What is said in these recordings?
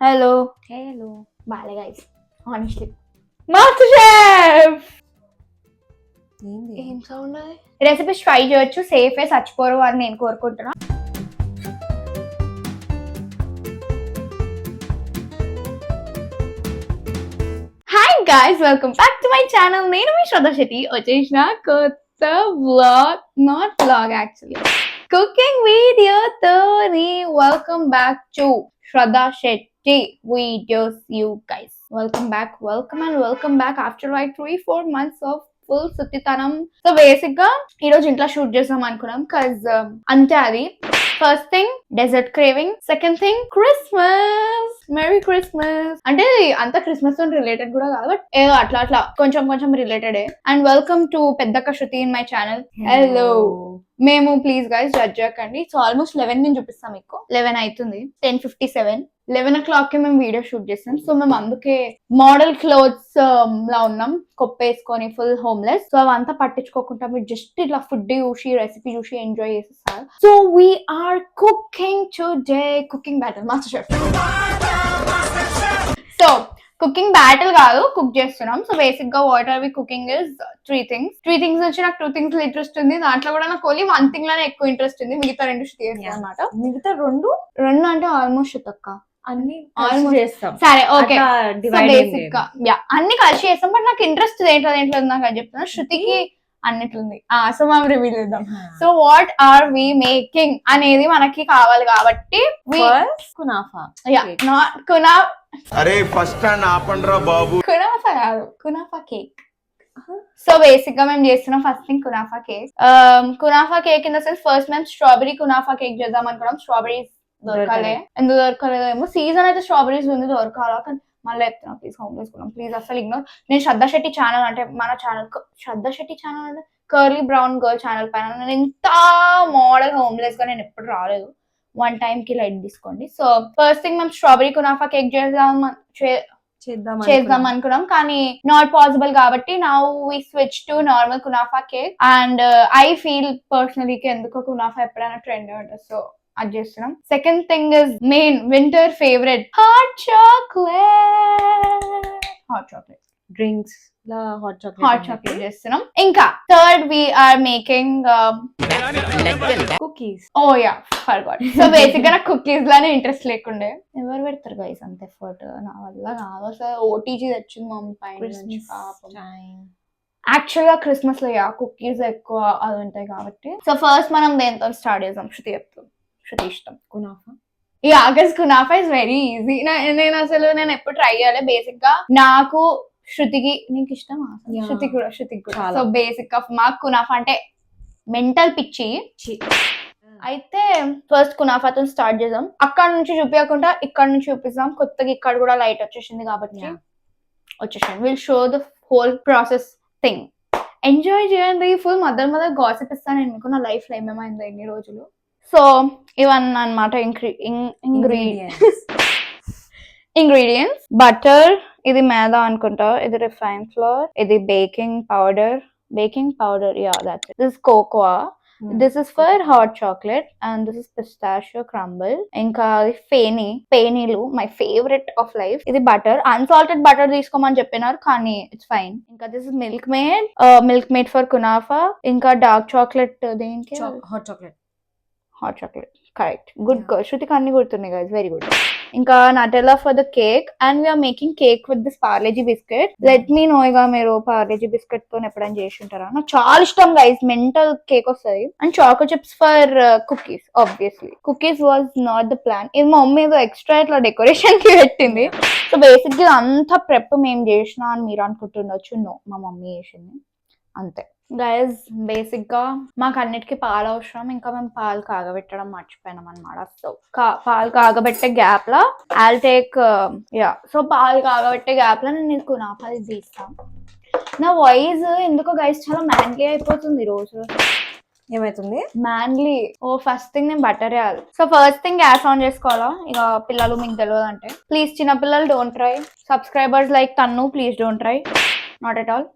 Hello బాలే guys honestly master chef ఏం sound అది? రెసిపీస్ ట్రై చేయొచ్చు, సేఫే, చచ్చిపోరు అని నేను కోరుకుంటున్నా. Hi guys, welcome back to my channel. నేను మీ శ్రద్ధ శెట్టి వచ్చేసిన కొత్త vlog, not vlog actually, cooking వీడియోతోని. Welcome back to Shraddha Shetty videos you guys. Welcome back after like 3-4 months of full సుత్తితనం. సో బేసిక్ గా ఈ రోజు ఇంట్లో షూట్ చేద్దాం అనుకున్నాం, కాజ్ అంతే. అది first thing dessert craving, second thing Christmas, merry Christmas. అంటే అంత క్రిస్మస్ తో రిలేటెడ్ కూడా కాదు, బట్ ఏదో అట్లా కొంచెం రిలేటెడ్. అండ్ వెల్కమ్ టు పెద్దక్క శృతి ఇన్ మై ఛానల్. హలో. మేము ప్లీజ్ గైస్ జడ్జ్ చేయకండి. సో ఆల్మోస్ట్ 11 నేను చూపిస్తాం మీకు. 11 అవుతుంది, 10:57. 11 o'clock కి మేము వీడియో షూట్ చేస్తాం. సో మేము అందుకే మోడల్ క్లోత్స్ లా ఉన్నాం, కొప్పేసుకొని ఫుల్ హోమ్లెస్. సో అవంతా పట్టించుకోకుండా మీరు జస్ట్ ఇట్లా ఫుడ్ చూసి రెసిపీ చూసి ఎంజాయ్ చేసేస్తారు. So we are cooking today, cooking battle master chef. So cooking battle కాదు, కుక్ చేస్తున్నాం. సో బేసిక్ గా what are we cooking is three things నుంచి నాకు 2 things ఇంట్రెస్ట్ ఉంది. దాంట్లో కూడా నాకు ఓన్లీ 1 thing లోనే ఎక్కువ ఇంట్రెస్ట్ ఉంది, మిగతా 2 చేస్తాం అనమాట. మిగతా రెండు అంటే ఆల్మోస్ట్ తక్కువ, అన్ని చేస్తాం. సరే ఓకే. బేసిక్ గా అన్ని కలిసి చేస్తాం, బట్ నాకు ఇంట్రెస్ట్ దేంట్లో నాకు అది చెప్తున్నా. శృతికి అన్నిట్లుంది. సో మనం రివీల్ చేద్దాం. So what are we making అనేది మనకి కావాలి కాబట్టి కునాఫా. అరే ఫస్ట్ ఆపండ్రా బాబు. కునాఫా కాదు, కునాఫా కేక్. సో బేసిక్ గా మేము చేస్తున్నాం first thing kunafa cake. Kunafa cake in the sense first మేము స్ట్రాబెరీ కునాఫా కేక్ చేద్దాం అనుకున్నాం. స్ట్రాబెరీస్ దొరకాలే, ఎందుకు దొరకలేదేమో. సీజన్ అయితే స్ట్రాబెరీస్ ఉంది, దొరకాలా. కానీ మళ్ళీ చెప్తున్నా ప్లీజ్ హోమ్ చేసుకున్నాం, ప్లీజ్ అసలు ఇగ్నోర్. నేను శ్రద్ధ శెట్టి ఛానల్ అంటే మన ఛానల్, శ్రద్ధ శెట్టి ఛానల్ అంటే కర్లీ బ్రౌన్ గర్ల్ ఛానల్ పైన నేను ఇంత మోడల్ హోమ్లెస్ గా నేను ఎప్పుడు రాలేదు. 1 time కి లైట్ తీసుకోండి. సో ఫస్ట్ థింగ్ మేము స్ట్రాబెరీ కునాఫా కేక్ చేద్దాం అనుకున్నాం, కానీ నాట్ పాసిబుల్ కాబట్టి now we switch to normal కునాఫా cake. And I feel personally ఎందుకో కునాఫా ఎప్పుడైనా ట్రెండ్ ఉంటుంది, సో అది చేస్తున్నాం. Second thing is main winter favourite hot chocolate drinks hot chocolate చేస్తున్నాం. ఇంకా third we are making cookies. Oh yeah forgot. So basic గా నాకు కుకీస్ లానే ఇంట్రెస్ట్ లేకుండే. ఎవరు పెడతారు గైస్ అంత ఎఫర్ట్, నా వల్ల కాదు అసలు. ఓటీజీ తెచ్చింది మమ్మీ పైన. యాక్చువల్ గా క్రిస్మస్ లో కుకీస్ ఎక్కువ అది ఉంటాయి కాబట్టి. సో ఫస్ట్ మనం దేంతో స్టార్ట్ చేద్దాం. శృతి ఇష్టం కునాఫా. ఈ August kunafa is very easy. నేను ఎప్పుడు ట్రై చేయాలి. బేసిక్ గా నాకు శృతికి నీకు ఇష్టం, శృతికి కూడా. సో బేసిక్ గా మాకు కునాఫా అంటే మెంటల్ పిచ్చి. అయితే ఫస్ట్ కునాఫాతో స్టార్ట్ చేద్దాం. అక్కడ నుంచి చూపించకుండా ఇక్కడ నుంచి చూపిస్తాం. కొత్తగా ఇక్కడ కూడా లైట్ వచ్చేసింది కాబట్టి వచ్చేసింది. Will show the whole process thing. Enjoy చేయండి ఫుల్. మదర్ గాసిప్ ఇస్తాను నేను మీకు, నా లైఫ్ లో ఏమేమైందో ఎన్ని రోజులు. సో ఇవన్నీ అనమాట ఇంగ్రీడియంట్స్. బటర్, ఇది మైదా అనుకుంటా, ఇది రిఫైన్ ఫ్లోర్, ఇది baking powder yeah that's it. This cocoa, this is for hot chocolate, and this is pistachio crumble. ఇంకా పేనీలు మై ఫేవరెట్ ఆఫ్ లైఫ్. ఇది బటర్, అన్సాల్టెడ్ బటర్ తీసుకోమని చెప్పినారు కానీ ఇట్స్ ఫైన్. ఇంకా this is Milkmaid for kunafa. ఇంకా dark chocolate, దేనికి hot chocolate correct. Good girl. శృతికి అన్ని గుర్తున్నాయి గైస్, వెరీ గుడ్. ఇంకా Nutella for the cake. And we are making cake with this Parle G biscuit. Let me know ఇక మీరు Parle-G biscuit తో ఎప్పుడైనా చేసి ఉంటారా. నాకు చాలా ఇష్టం గైస్, మెంటల్ కేక్ వస్తుంది. And choco chips for cookies. Obviously cookies was not the plan. ఇది మా మమ్మీ ఏదో ఎక్స్ట్రా ఇట్లా డెకరేషన్ కి పెట్టింది. సో బేసిక్ గా అంతా ప్రెప్ మేము చేసినా అని మీరు అనుకుంటుండొచ్చు. నో, మా మమ్మీ చేసింది అంతే గైస్. బేసిక్ గా మాకు అన్నిటికీ పాలు అవసరం. ఇంకా మేము పాలు కాగబెట్టడం మర్చిపోయినాం అనమాట. సో పాలు కాగబెట్టే గ్యాప్ లా ఐల్ టేక్ సో పాలు కాగబెట్టే గ్యాప్ లో నేను కునాఫా తీస్తాను. నా వాయిస్ ఎందుకో గైస్ చాలా మ్యాన్లీ అయిపోతుంది రోజు. ఏమైతుంది మ్యాన్లీ? ఫస్ట్ థింగ్ నేను బటర్ వేయాలి. So first thing gas on చేసుకోవాలా. ఇక పిల్లలు మీకు తెలియదు అంటే ప్లీజ్ చిన్న పిల్లలు డోంట్ ట్రై. సబ్స్క్రైబర్స్ లైక్ తన్ను please don't try, not at all.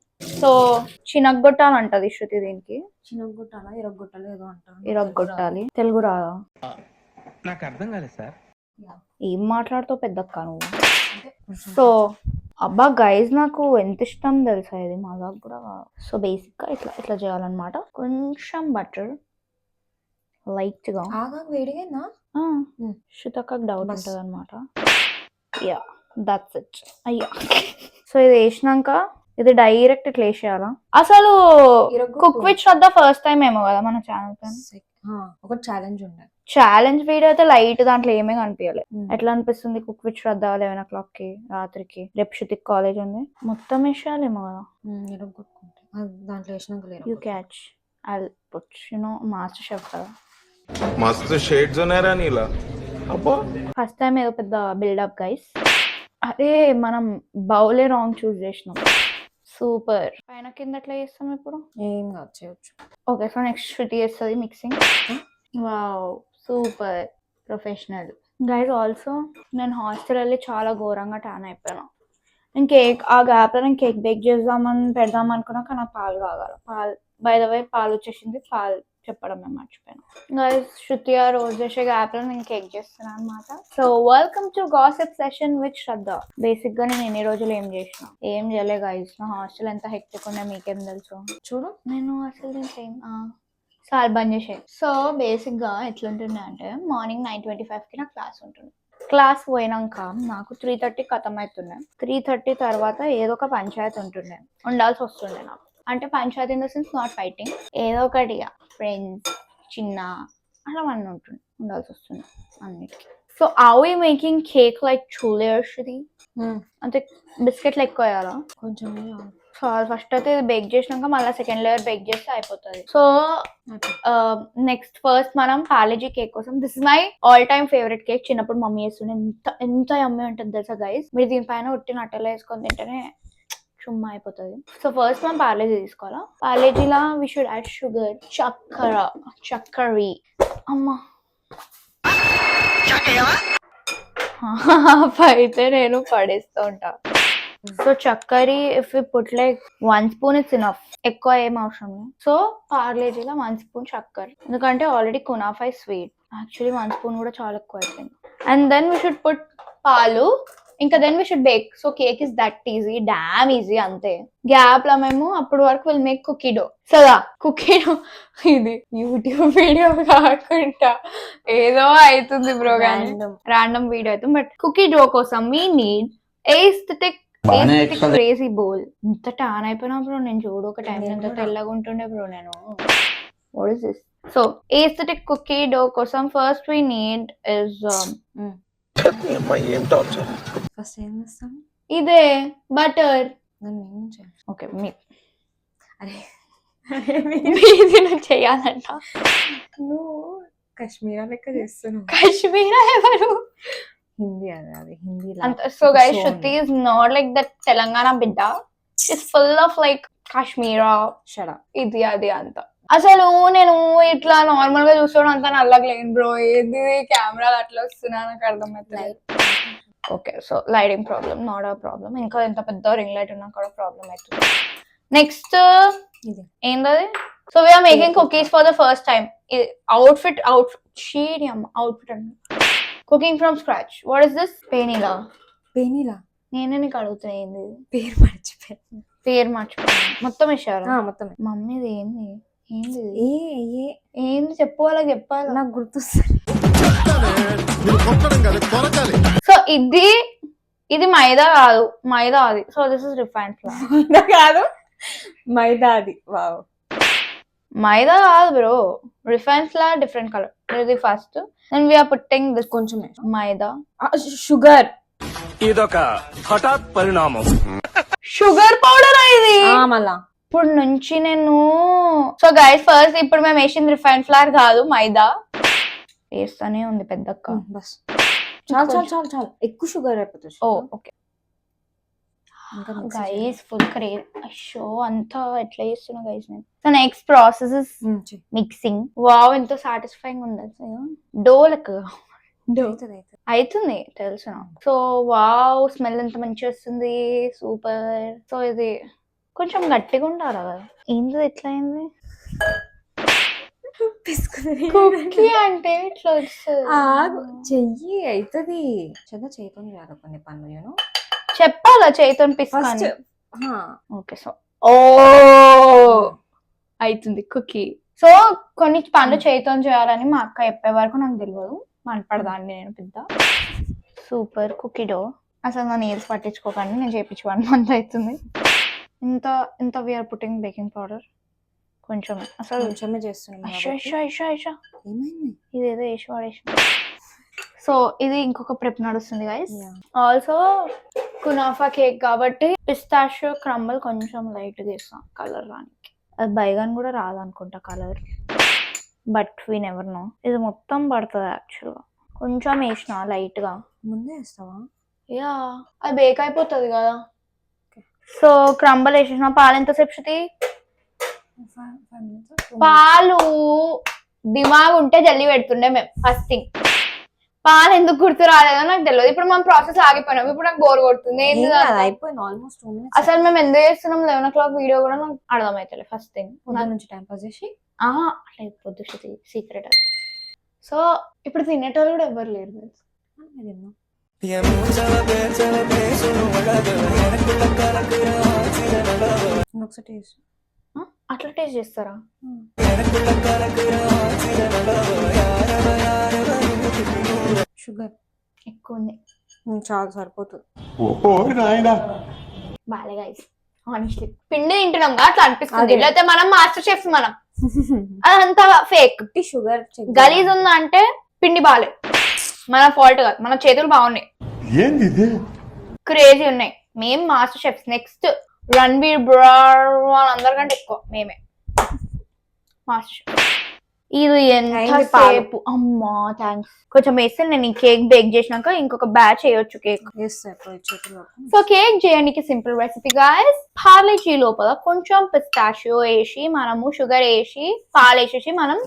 So చినగొట్టాలంటది శృతి. దీనికి చినగొట్టాలా, ఇరగొట్టాలి ఏదో అంటారు. ఇరగొట్టాలి. తెలుగు రాదా? నాకు అర్థం కాలేదు సార్. ఏం మాట్లాడుతావు పెద్దక్క నువ్వు? సో అబ్బా గైజ్ నాకు ఎంత ఇష్టం తెలుసా ఇది మజాక్ కూడా. సో బేసిక్ గా ఇట్లా ఇట్లా చేయాలన్నమాట. కొంచెం బటర్ లైట్ గా. వేడిగా శృతక్కకు డౌట్ బస్. ఉంటుంది అనమాట. Yeah that's it. అయ్యా సో ఇది వేసినాక ఇది డైరెక్ట్ ఇట్లా వేసేయాలా? అసలు cook with Shraddha first time ఏమో కదా మన ఛానల్ పైన. ఒక ఛాలెంజ్ ఉండే. ఛాలెంజ్ వీడియో అయితే లైట్, దాంట్లో ఏమీ కనిపించలేదు. ఎట్లా అనిపిస్తుంది కుక్ విత్ శ్రద్ధ 11 o'clock కి రాత్రికి? రేపు శృతిక్ కాలేజ్ ఉంది. మొత్తం వేసేయాలేమో కదా. దాంట్లో వేసినాక you catch I put master chef కదా. मस्त शेड्स ఉన్నాయరా నీలా. అబ్బా ఫస్ట్ టైం ఏదో పెద్ద బిల్డప్ గైస్. అరే మనం బౌలే రాంగ్ చూస్ చేసినాం. సూపర్. పైన కింద ఎట్లా చేస్తాం ఇప్పుడు? ఏం కాదు చేయొచ్చు. ఓకే సో నెక్స్ట్ శృతి చేస్తుంది mixing. Wow super professional guys. Also నేను హాస్టల్ వెళ్ళి చాలా ఘోరంగా ట్యాన్ అయిపోయాను. నేను కేక్ ఆ గ్యాప్ లో నేను కేక్ బేక్ చేద్దామని పెడదాం అనుకున్నా, కానీ నాకు పాలు కావాలి. పాలు బై ద వే పాలు వచ్చేసింది. పాలు చెప్పడం మేము మర్చిపోయాను గైస్. శృతి ఆ రోజు చేసే గ్యాప్ లో నేను కేక్ చేస్తున్నాను అనమాట. So welcome to gossip session with Shraddha. Basic గా నేను ఎన్ని రోజులు ఏం చేసిన ఏం చేయలే గైస్. నా హాస్టల్ ఎంత హెక్టిక్ ఉండే మీకేం తెలుసు. చూడు నేను అసలు సార్ బంద్ చేసాయి. సో బేసిక్ గా ఎట్లుంటుండే అంటే మార్నింగ్ 9:25 కి నాకు క్లాస్ ఉంటుంది. క్లాస్ పోయినాక నాకు 3:30 ఖతం అవుతుండే. 3:30 తర్వాత ఏదో ఒక పంచాయతీ ఉండాల్సి వస్తుండే నాకు. అంటే panchayati in the sense not fighting, ఏదో ఒకటి ఫ్రెండ్స్ చిన్న అలా అన్నీ ఉండాల్సి వస్తుంది అన్నిటికీ. So are we making cake like 2 layers ఇది? అంటే బిస్కెట్లు ఎక్కువ వేయాలా? కొంచెం సో ఫస్ట్ అయితే ఇది బేక్ చేసినాక మళ్ళీ సెకండ్ లేయర్ బేక్ చేస్తే అయిపోతుంది. సో నెక్స్ట్ ఫస్ట్ మనం పార్లేజీ కేక్ కోసం, this is my all time favourite cake. చిన్నప్పుడు మమ్మీ చేస్తుండే. ఎంత యమ్మీ ఉంటుంది తెలుసా గైస్. మీరు దీనిపైన ఉట్టిన అట్టలో వేసుకొని తింటేనే చుమ్మా అయిపోతుంది. సో ఫస్ట్ మనం పార్లేజీ తీసుకోవాలా. పార్లేజీలా వి షుడ్ యాడ్ షుగర్, చక్కెర. అమ్మా అయితే నేను పడేస్తూ ఉంటా. సో చక్కెర if you put like 1 spoon it's enough. ఎక్కువ ఏం అవసరం లేదు. సో పార్లేజీలో 1 spoon చక్కెర, ఎందుకంటే ఆల్రెడీ కునాఫా స్వీట్. యాక్చువల్లీ 1 spoon కూడా చాలా ఎక్కువ అయిపోయింది. And then we should put పాలు. ఇంకా then we should bake. So cake is that easy, damn easy అంతే. గ్యాప్ లో మేము అప్పుడు వరకు విల్ మేక్ కుకీ డో. సదా కుకీ డో ఇది యూట్యూబ్ వీడియో కాకుండా ఏదో అవుతుంది బ్రో, ర్యాండమ్ వీడియో అవుతుంది. బట్ కుకీ డో కోసం we need aesthetic crazy bowl. ఇంత టాన్ అయిపోయినా బ్రో నేను చూడు. ఒక టైం ఎంత తెల్లగా ఉంటుండే బ్రో నేను. What is this? So aesthetic cookie dough కోసం first we need is first ఏం చేస్తాం? ఇదే బటర్. ఓకే మీరు చేయాలంట. నువ్వు కాశ్మీరా లెక్క చేస్తున్నావు. కాశ్మీరా ఎవరు? హిందీ అది Hindi. So guys Shruti is not like that Telangana బిడ్డ. It's full of like Kashmira ఇది అది అంత. అసలు నేను ఇట్లా నార్మల్ గా చూసుకోవడం అంతా నల్లగలేను బ్రో. ఏది కెమెరాలు అట్లా వస్తున్నా నాకు అర్థమవుతుంది. Okay so lighting problem not a problem. ఇంకా ఎంత పెద్ద రింగ్ లైట్ ఉన్నా కూడా ప్రాబ్లమ్ అవుతుంది. నెక్స్ట్ ఏంటది? So we are making cookies for the first time. Outfit అండి. Cooking from scratch. What is this? పేనీలా నేనే నీకు అడుగుతున్నా. ఏంది పేరు మర్చిపోయాను. మొత్తం వేసారా? మొత్తం. మమ్మీది ఏంది ఏంది చెప్పు, వాళ్ళకి చెప్పాలి. నాకు గుర్తొస్తుంది. సో ఇది మైదా అది. So this is refined flour. కాదు మైదా అది. వావ్ మైదా కాదు bro, refined flour different colour. ఇది first then we are putting this కొంచెం మైదా, షుగర్. ఇదొక హఠాత్ పరిణామం. షుగర్ పౌడర్ ఇది మళ్ళా. ఇప్పుడు నుంచి నేను సో గైస్ ఫస్ట్ ఇప్పుడు మేము వేసింది రిఫైన్డ్ ఫ్లవర్ కాదు మైదా. వేస్తానే ఉంది పెద్దక్క. బస్ చాలు ఎక్కువ షుగర్ అయిపోతుంది. Okay guys full craze. అయ్యో అంతా ఎట్లా చేస్తున్నా గైస్ నేను. So next process is mixing. Wow ఎంత సాటిస్ఫైయింగ్ ఉంది అసలు. డో లెక్క అవుతుంది తెలుసు నాకు. సో వావ్ స్మెల్ ఎంత మంచిగా వస్తుంది. సూపర్. సో ఇది కొంచెం గట్టిగా ఉండాలి కదా. ఏంది ఎట్లా అయింది? కుకీ అంటే ఇట్లా వస్తుంది. ఆగు చెయ్యి అవుతుంది చేతితో చేయాలి కొన్ని పనులు నేను చెప్పాలా చేతితో పిస్తా ఫస్ట్ ఓకే. సో ఓ అవుతుంది కుకీ. సో కొన్ని పనులు చేతితో చేయాలని మా అక్క చెప్పే వరకు నాకు తెలియదు. మనపడదాన్ని నేను పెద్ద సూపర్ కుకీ డో. అసలు నా నీల్స్ పట్టించుకోకండి, నేను చేయించి 1 month అవుతుంది. ఇంత వీఆర్ పుట్టింగ్ బేకింగ్ పౌడర్ కొంచెమే, అసలు కొంచెమే చేస్తున్నాం. ఏమైంది ఇదేదో వేసి వాడేసి. సో ఇది ఇంకొక ప్రెప్ నడుస్తుంది గైస్. ఆల్సో కునాఫా కేక్ కాబట్టి పిస్తాషియో క్రంబల్ కొంచెం లైట్ చేస్తాం కలర్ రానికి. అది బైగాన్ కూడా రాదనుకుంటా colour, but we never know. ఇది మొత్తం పడుతుంది యాక్చువల్గా. కొంచెం వేసిన లైట్ గా. ముందే వేస్తావా? యా, అది బేక్ అయిపోతుంది కదా. సో క్రంబల్ వేసేసిన. పాలు ఎంతసేపు శృతి? 5 minutes. పాలు దిమాగ్ ఉంటే జల్లి పెడుతుండే మేము ఫస్ట్ థింగ్. పాలు ఎందుకు గుర్తు రాలేదో నాకు తెలియదు. ఇప్పుడు మనం ప్రాసెస్ ఆగిపోయినాం. ఇప్పుడు నాకు బోర్ కొడుతుంది. అయిపోయింది ఆల్మోస్ట్ 2 minutes. అసలు మేము ఎందుకు చేస్తున్నాం 11 o'clock వీడియో కూడా నాకు అర్థమైతలే ఫస్ట్ థింగ్. పొద్దు నుంచి టైం పాస్ చేసి అట్లా పొద్దు సీక్రెట్. సో ఇప్పుడు తినేటోళ్ళు కూడా ఎవరు లేరు తెలుసు. ఒకసారి అట్లా టేస్ట్ చేస్తారా? షుగర్ ఎక్కువ ఉంది. చాలా సరిపోతుంది. బాలే గైస్, హానెస్ట్లీ పిండి తింటున్నాం అట్లా అనిపిస్తుంది. లేకపోతే మనం మాస్టర్ షెఫ్, మనం అదంతా ఫేక్. షుగర్ గలీజ్ ఉందా అంటే పిండి బాలే, మన ఫాల్ట్ కాదు. మన చేతులు బాగున్నాయి, క్రేజీ ఉన్నాయి. మేము master chefs. Next Ranveer Brar వాళ్ళందరికంటే ఎక్కువ మేమే మాస్టర్ షెఫ్. ఇది ఎంతసేపు అమ్మా థ్యాంక్స్. కొంచెం వేస్తే నేను ఈ కేక్ బేక్ చేసినాక ఇంకొక బ్యాచ్ చేయొచ్చు కేక్. సో కేక్ చేయడానికి సింపుల్ రెసిపీ గాయస్. పార్లేజీ లోపల కొంచెం పిస్తాషియో వేసి మనము షుగర్ వేసి పాలు వేసేసి మనం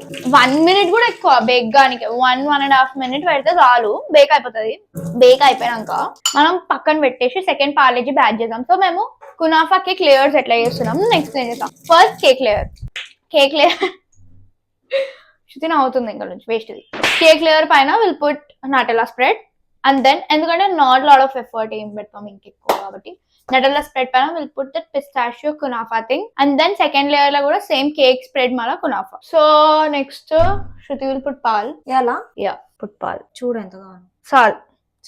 1 minute కూడా ఎక్కువ బేక్ గానికి 1.5 minutes పెడితే చాలు, బేక్ అయిపోతుంది. బేక్ అయిపోయాక మనం పక్కన పెట్టేసి సెకండ్ పార్లేజీ బ్యాచ్ చేద్దాం. సో మేము కునాఫా కేక్ లేయర్స్ ఎట్లా చేస్తున్నాం నెక్స్ట్ ఏం చేద్దాం. ఫస్ట్ కేక్ లేయర్ శృతి అవుతుంది ఇంకా నుంచి వేస్ట్. కేక్ లేయర్ పైన will put Nutella spread and then, ఎందుకంటే నాట్ లాట్ ఆఫ్ ఎఫర్ట్ ఏం పెడతాం ఇంకెక్కువ కాబట్టి, నటెల్లా స్ప్రెడ్ పైన విల్ పుట్ దట్ పిస్తాషియో కునాఫా thing and then second layer లో కూడా సేమ్ కేక్ స్ప్రెడ్ మళ్ళీ కునాఫా. So next Shruti will put పాల్. పుట్ పాల్. చూడు ఎంత కావాలి.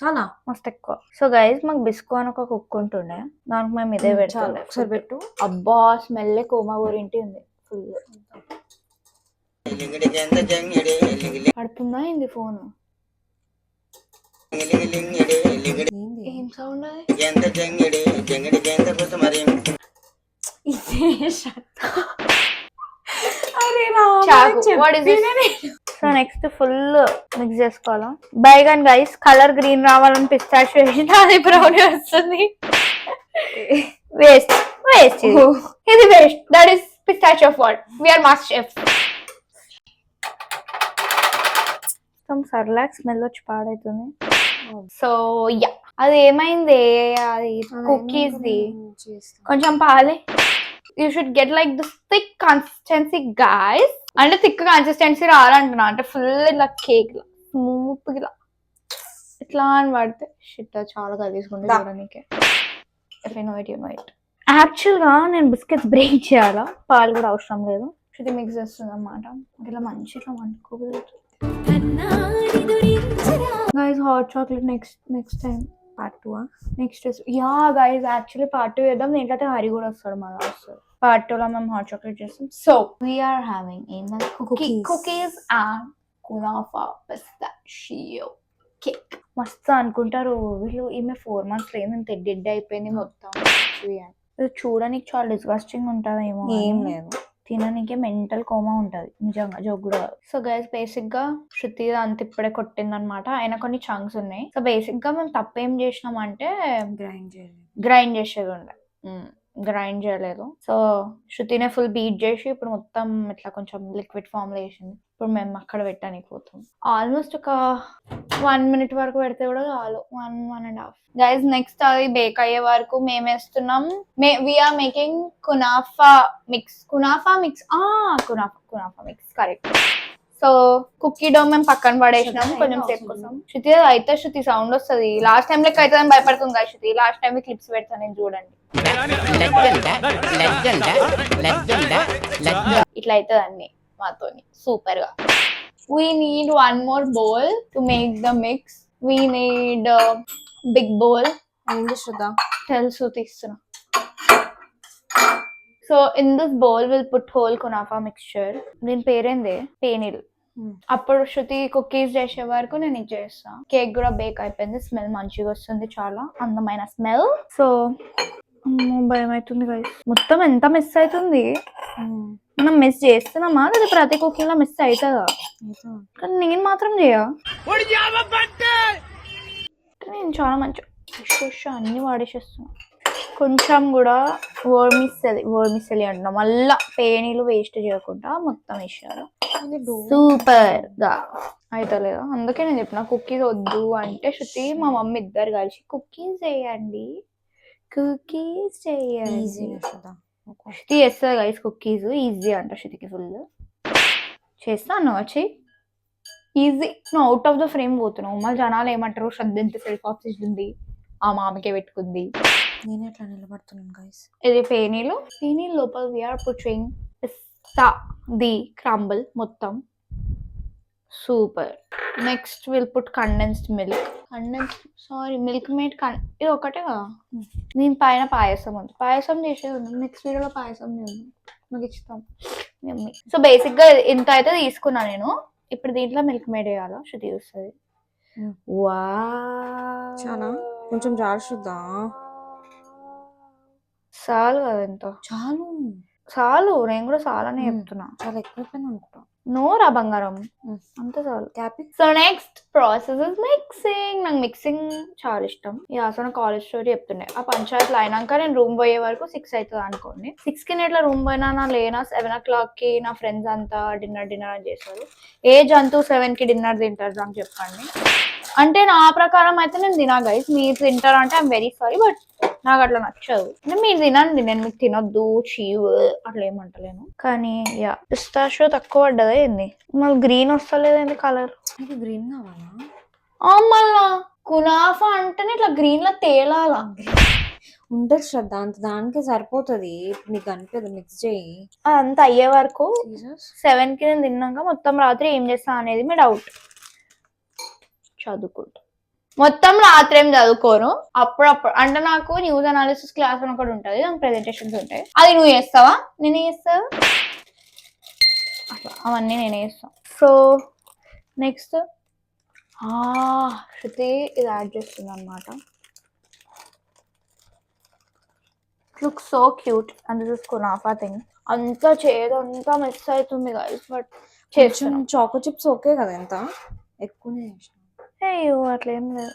చాలా మస్తు ఎక్కువ. సో గైస్ మాకు బిస్కో అని ఒక కుక్ ఉంటుండే, దానికి మేము ఇదే పెడతాం. ఒకసారి పెట్టు. అబ్బా స్మెల్ కోమా గురింటి ఉంది ఫుల్. పడుతుందా ఏంది ఫోన్? ఏం sound so next full mix చేసుకోవాలా. బైగన్ గైస్ కలర్ గ్రీన్ రావాలని పిస్తాషియో వేసిన అది బ్రౌన్ వస్తుంది. వేస్ట్ ఇది waste. That is pistachio fault. We are master chef. సర్లాక్ స్మెల్ వచ్చి పాడైతుంది. సో యా, అది ఏమైంది, అది కుకీస్ ది కొంచెం పాలే. You should get like this thick consistency guys. అంటే థిక్ కన్సిస్టెన్సీ రాలంటున్నా, అంటే ఫుల్ ఇలా కేక్ లా స్మూత్ గా ఇట్లా అని పడితే షిట్ చాలా కలిసుకుంటే చూడడానికి. యాక్చువల్ గా నేను బిస్కెట్స్ బ్రేక్ చేయాలా, పాలు కూడా అవసరం లేదు. ఇది మిక్స్ చేస్తుంది అన్నమాట. ఇట్లా మంచిగా వండుకోగలుగుతుంది. Guys, hot chocolate next time. Part 2 next yeah guys actually part 2 చేద్దాం. దీంట్లో హరి కూడా వస్తాడు, మళ్ళీ వస్తాడు. పార్ట్ 2 లో మేము హాట్ చాక్లెట్ చేస్తాం. సో వీఆర్ హ్యావింగ్ ఏంటంటే cookies and kunafa pistachio cake. మస్తు అనుకుంటారు వీళ్ళు, ఈమె 4 months లేదు ఇంత డెడ్ అయిపోయింది మొత్తం. ఇది చూడడానికి చాలా డిస్గస్టింగ్ ఉంటుంది ఏమో, ఏం లేదు తినడానికి మెంటల్ కోమా ఉంటది నిజంగా, జోక్ కూడా. సో గైస్ బేసిక్ గా శృతి అంత ఇప్పుడే కొట్టింది అనమాట. ఆయన కొన్ని చంక్స్ ఉన్నాయి. సో బేసిక్ గా మేము తప్పేం చేసినాం అంటే గ్రైండ్ చేసేది ఉండే. గ్రైండ్ చేయలేదు. సో శృతినే ఫుల్ బీట్ చేసి ఇప్పుడు మొత్తం ఇట్లా కొంచెం లిక్విడ్ ఫామ్ లో వేసింది. ఇప్పుడు మేము అక్కడ పెట్టడానికి పోతాం. ఆల్మోస్ట్ ఒక 1 minute వరకు పెడితే కూడా చాలు. 1.5 గైస్. నెక్స్ట్ అది బేక్ అయ్యే వరకు మేము వేస్తున్నాం. వీఆర్ మేకింగ్ కునాఫా మిక్స్. కునాఫా mix correct. So cookie dough మేము పక్కన పడేసినాం కొంచెం సేపు కోసం. శృతి అయితే శృతి సౌండ్ వస్తుంది. లాస్ట్ టైం లెక్క అయితే భయపడుతుంది కదా శృతి. లాస్ట్ టైం క్లిప్స్ పెడతాను నేను, చూడండి. ఇట్లా అవుతుంది అన్ని మాతోని సూపర్ గా. We need one more bowl to make the mix. We need a big bowl. ఏంటి శ్రద్ధ? తెలుసు తీస్తున్నా. So in this bowl we'll put whole kunafa mixture. దీని పేరేంది? పేనీల్. అప్పుడు శృతి కుకీస్ చేసే వరకు నేను ఇది చేస్తాను. కేక్ కూడా బేక్ అయిపోయింది. స్మెల్ మంచిగా వస్తుంది, చాలా అందమైన స్మెల్. సో భయం అవుతుంది గైస్. మొత్తం ఎంత మిస్ అవుతుంది. మనం మిస్ చేస్తున్నామా లేదా ప్రతి కుకింగ్ లో మిస్ అవుతుందా? కానీ నేను మాత్రం నేను చాలా మంచి అన్ని వాడేసేస్తున్నా. కొంచెం కూడా వర్మిసెలి అంటున్నా. మళ్ళా పేనీలు వేస్ట్ చేయకుండా మొత్తం వేసారు. సూపర్ గా అయితే లేదా. అందుకే నేను చెప్పిన కుకీస్ వద్దు అంటే శృతి మా మమ్మీ ఇద్దరు కలిసి కుకీస్ చేయండి శృతి చేస్తుంది గైస్. కుకీస్ ఈజీ అంట శృతికి ఫుల్. చేస్తాను వచ్చి ఈజీ. నువ్వు అవుట్ ఆఫ్ ద ఫ్రేమ్ పోతున్నావు. మళ్ళీ జనాలు ఏమంటారు, శ్రద్ధ ఎంత సెల్ఫ్ ఆఫీస్ ఉంది, ఆ మామికే పెట్టుకుంది. నేను ఎట్లా నిలబడుతున్నాను గైస్. ఇది పేనీలు లోపల వీఆర్ పుట్టింగ్ ది క్రంబుల్ మొత్తం. Super. Next will put condensed milk. Milk made ఇది ఒకటే కదా. దీని పైన పాయసం ఉంది. పాయసం చేసేది ఉంది. నెక్స్ట్ వీడియోలో పాయసం నాకు ఇస్తాం మమ్మీ. సో బేసిక్ గా ఇంత అయితే తీసుకున్నా నేను. ఇప్పుడు దీంట్లో మిల్క్ మేడ్ వేయాలా శృతి చూస్తుంది. వా చాలా కొంచెం జాలి శ్రద్ధ. చాలు కదా ఎంత చాలు. నేను కూడా చాలానే చెప్తున్నా. చాలా ఎక్కువైపోయింది అనుకుంటా. నోరా బంగారం అంత చాలు. So next process is mixing. నాకు మిక్సింగ్ చాలా ఇష్టం. సో నా కాలేజ్ స్టోరీ చెప్తుండే. ఆ పంచాయతీలో అయినాక నేను రూమ్ పోయే వరకు 6 అవుతుంది అనుకోండి. 6కి నేను ఇట్లా రూమ్ పోయినా లేనా 7 o'clockకి నా ఫ్రెండ్స్ అంతా డిన్నర్ అని చేస్తారు. ఏ జంతువు 7కి డిన్నర్ తింటారు నాకు చెప్పండి. అంటే నా ప్రకారం అయితే నేను తినా గైస్. మీరు తింటారు అంటే ఐఎమ్ వెరీ సారీ, బట్ నాకు అట్లా నచ్చదు. అంటే మీరు తినండి, నేను మీకు తినొద్దు చీవ్ అట్లా ఏమంటలేను. కానీ యా పిస్తాషియో తక్కువ పడ్డదా ఏంది? మళ్ళీ గ్రీన్ వస్తలేదండి కలర్. గ్రీన్ కావాలా? మళ్ళా కునాఫా అంటేనే ఇట్లా గ్రీన్ లో తేలాలా ఉంటుంది శ్రద్ధ. అంత దానికే సరిపోతుంది. నీకు అనిపించదు మిక్స్ చేయి. అదంతా అయ్యే వరకు 7కి నేను తిన్నాక మొత్తం రాత్రి ఏం చేస్తా అనేది మీ డౌట్. చదువుకుంటా. మొత్తం రాత్రి ఏం చదువుకోను. అప్పుడప్పుడు అంటే నాకు న్యూస్ అనాలిసిస్ క్లాస్ అని ఒకటి ఉంటుంది, నాకు ప్రెజెంటేషన్స్ ఉంటాయి. అది నువ్వు చేస్తావా? నేనే చేస్తావా? అట్లా అవన్నీ నేనే చేస్తాను. సో నెక్స్ట్ శృతి ఇది యాడ్ చేస్తుంది అనమాట. Look so cute and this is kunafa thing. అంతా చేదంతా మిస్ అవుతుంది గైస్, బట్ చేస్తాను. చాకో చిప్స్ ఓకే కదా, ఎంత ఎక్కువనే అయ్యో అట్లా ఏం లేదు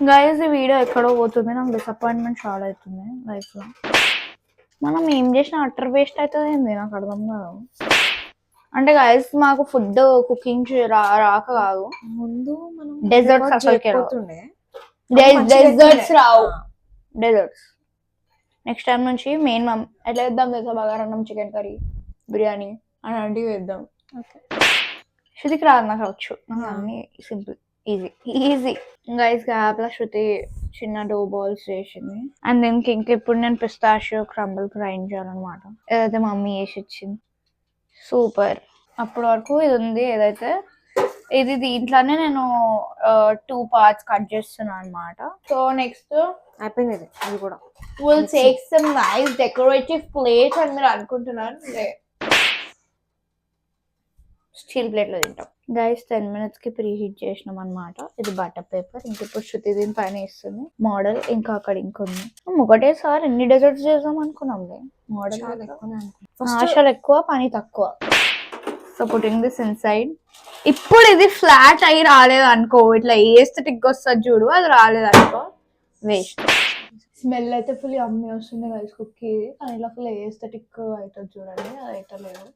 గైస్. ఈ వీడియో ఎక్కడో పోతుంది. నాకు డిసప్పాయింట్మెంట్ చాలా అవుతుంది లైఫ్ లో. మనం ఏం చేసినా అటర్ వేస్ట్ అవుతుంది ఏంది నాకు అర్థం కాదు. అంటే గైస్ మాకు ఫుడ్ కుకింగ్ రాక కాదు, ముందు మనం డెజర్ట్స్ అసలుకే డెజర్ట్స్ రావు. డెజర్ట్స్ నెక్స్ట్ టైం నుంచి మెయిన్ ఎట్లా వేద్దాం తెలుసా? బగారన్నం, చికెన్ కర్రీ, బిర్యానీ అలాంటివి వేద్దాం. శృతికి రాదు, నాకు వచ్చు. అన్ని సింపుల్ ఈజీ గైస్. గ్యాప్లో శృతి చిన్న డో బాల్స్ చేసింది. అండ్ దీనికి ఇప్పుడు నేను పిస్తాషియో క్రంబుల్ గ్రైండ్ చేయాలన్నమాట, ఏదైతే మమ్మీ వేసి ఇచ్చింది. సూపర్. అప్పటి వరకు ఇది ఉంది ఏదైతే, ఇది దీంట్లోనే నేను 2 parts కట్ చేస్తున్నాను అనమాట. సో నెక్స్ట్ అయిపోయింది అది కూడా. Will take some nice decorative plates అని మీరు అనుకుంటున్నారు. స్టీల్ ప్లేట్లో తింటాం గైస్. 10 minutes కి ప్రీ హీట్ చేసినాం అనమాట. ఇది బటర్ పేపర్. ఇంక ఇప్పుడు శృతి దీని పైన ఇస్తుంది మోడల్. ఇంకా అక్కడ ఇంకొన్ని ఒకటేసారి ఎన్ని డెజర్ట్స్ చేద్దాం అనుకున్నాంలే. మోడల్ ఆశలు ఎక్కువ, పని తక్కువ. So putting this inside. ఇప్పుడు ఇది ఫ్లాట్ అయ్యి రాలేదు అనుకో, ఇట్లా ఏస్థెటిక్ వస్తుంది చూడు, అది రాలేదు అనుకో, వేస్ట్. స్మెల్ అయితే ఫుల్ అమ్మి వస్తుంది గైస్ కుక్కీ, కానీ ఇలా ఫుల్ ఏస్థెటిక్ అవుతుంది చూడండి, అది అయితే లేదు.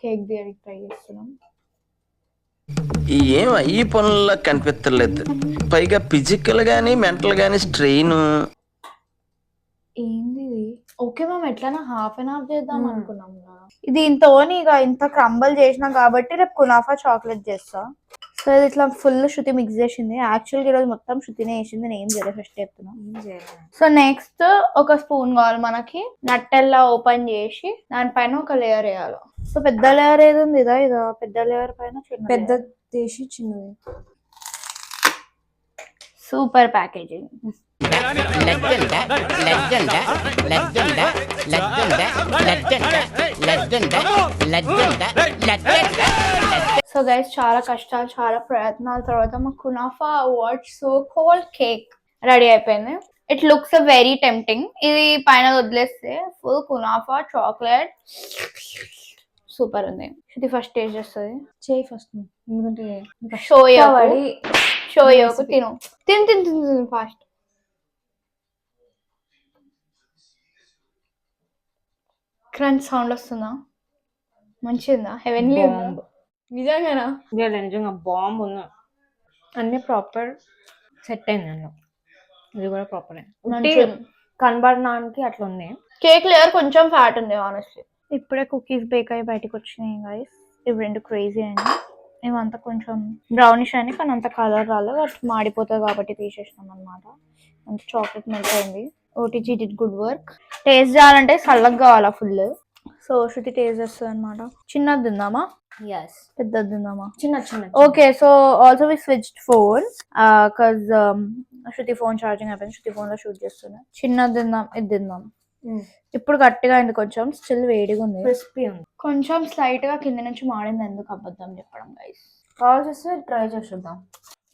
కేక్ ది ట్రై చేస్తున్నాం. ఏం ఈ పనుల్లో కనిపించలేదు, పైగా ఫిజికల్ గానీ మెంటల్ గానీ స్ట్రెయిన్. ఏంది ఇది? ఓకే మ్యామ్, ఎట్లైనా హాఫ్ అన్ హాఫ్ చేద్దాం అనుకున్నాం. దీంతో ఇక ఇంత క్రంబల్ చేసినా కాబట్టి రేపు కునాఫా చాక్లెట్ చేస్తా. సో ఇది ఇట్లా ఫుల్ శృతి మిక్స్ చేసింది. యాక్చువల్గా ఈరోజు మొత్తం శృతినే వేసింది, నేను ఏం చేయలేదు, ఫస్ట్ చెప్తున్నా. సో నెక్స్ట్ ఒక స్పూన్ కావాలి మనకి. నట్టెల్లా ఓపెన్ చేసి దానిపైన ఒక లేయర్ వేయాలి. సో పెద్ద లేయర్ ఏది ఉంది, ఇదా పెద్ద లేయర్ పైన పెద్ద చేసి చిన్నది. Super packaging. సో గైస్ చాలా కష్టాలు చాలా ప్రయత్నాల తర్వాత మా కునాఫా అవార్డ్ సో కోల్డ్ కేక్ రెడీ అయిపోయింది. It looks very tempting. ఇది పైన వదిలేస్తే ఫుల్ కునాఫా చాక్లెట్ సూపర్ ఉంది. ఇది ఫస్ట్ టేస్ట్ చేస్తుంది. చేయి ఫస్ట్, ఎందుకంటే షోయోకు తిను తిను తిను తిను ఫాస్ట్. క్రంచ్ సౌండ్ వస్తుందా? మంచిగా హెవెన్లీ ఉందా? నిజంగానా? నిజంగా బాంబ్ ఉందా? అన్ని ప్రాపర్ సెట్ అయింది అన్న. ఇది కూడా ప్రాపర్ కనబడడానికి అట్లా ఉంది. కేక్ లేయర్ కొంచెం ఫ్యాట్ ఉంది ఆనెస్ట్లీ. ఇప్పుడే కుకీస్ బేక్ అయ్యి బయటకు వచ్చినాయి గైస్. ఇవి రెండు క్రేజీ అండి. ఇవంతా కొంచెం బ్రౌనిష్ అని, కానీ అంత కలర్ రాలేదు, బట్ మాడిపోతుంది కాబట్టి తీసేసినాం అనమాట. అంత చాక్లెట్ మెల్ట్ అయింది. OTG did good work. Taste చేయాలంటే చల్లగా కావాలా ఫుల్. సో శృతి టేస్ట్ చేస్తుంది అనమాట. చిన్నది తిందామా? పెద్దది తిందామా? చిన్న okay, so also we switched phones because Shruti phone charging అయిపోయింది. శృతి ఫోన్ లో షూట్ చేస్తున్నా. చిన్నది తిందాం, ఇది తిందాం. ఇప్పుడు గట్టిగా అయింది, కొంచెం స్టిల్ వేడిగా ఉంది, క్రిస్పీ ఉంది. కొంచెం స్లైట్ గా కింద నుంచి మాడింది. ఎందుకు అబద్ధం చెప్పడం గైస్. కాల్ చేస్తే ట్రై చేద్దాం.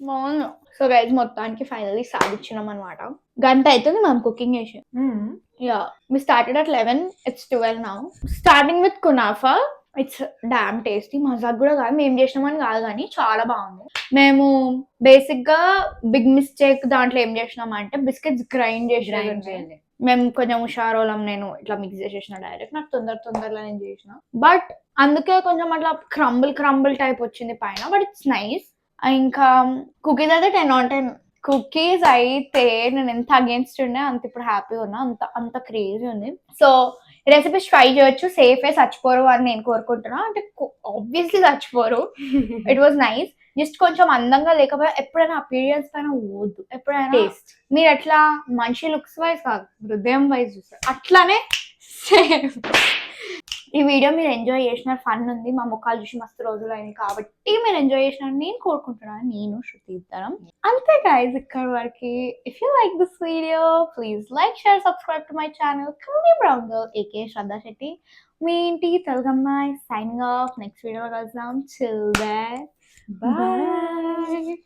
బాగుంది. సో గైస్ మొత్తానికి ఫైనల్లీ సాధించినాం అనమాట. గంట అవుతుంది మనం కుకింగ్ చేసి. Yeah, we started at 11, it's 12 now. Starting with kunafa, it's damn tasty. మజాక్ కూడా కాదు, మేము చేసినామని కాదు కానీ చాలా బాగుంది. మేము బేసిక్ గా బిగ్ మిస్టేక్ దాంట్లో ఏం చేసినామంటే బిస్కెట్స్ గ్రైండ్ చేసి, మేము కొంచెం హుషారోలం, నేను ఇట్లా మిక్స్ చేసేసిన డైరెక్ట్. నాకు తొందరలో నేను చేసిన, బట్ అందుకే కొంచెం అట్లా క్రంబుల్ టైప్ వచ్చింది పైన, బట్ ఇట్స్ నైస్. ఇంకా కుకీస్ అయితే 10 on 10. కుకీస్ అయితే నేను ఎంత అగేన్స్ట్ ఉండే అంత ఇప్పుడు హ్యాపీగా ఉన్నా, అంత క్రేజీ ఉంది. సో రెసిపీస్ ట్రై చేయొచ్చు, సేఫే, చచ్చిపోరు అని నేను కోరుకుంటున్నా. అంటే ఆబ్వియస్లీ చచ్చిపోరు. It was nice. జస్ట్ కొంచెం అందంగా లేకపోతే ఎప్పుడైనా అపీరియన్స్ పైన పోవద్దు. ఎప్పుడైనా టేస్ట్ మీరు ఎట్లా మనిషి లుక్స్ వైజ్ కాదు, హృదయం వైజ్ చూస్తారు, అట్లానే సేమ్. ఈ వీడియో మీరు ఎంజాయ్ చేసిన, ఫన్ ఉంది, మా ముఖాలు చూసి మస్తు రోజులు అయింది కాబట్టి మీరు ఎంజాయ్ చేసినారని నేను కోరుకుంటున్నాను. నేను శృతి ఇద్దరం అంతే గైస్ ఇక్కడ వరకు. If you like this video please like, share, subscribe to my channel కల్వి Brown Girl AK Shraddha Shetty. మీ ఇంటి తెలుగమ్మాయి సైనింగ్ ఆఫ్. నెక్స్ట్ వీడియోలో కలుద్దాం. Chill there, bye.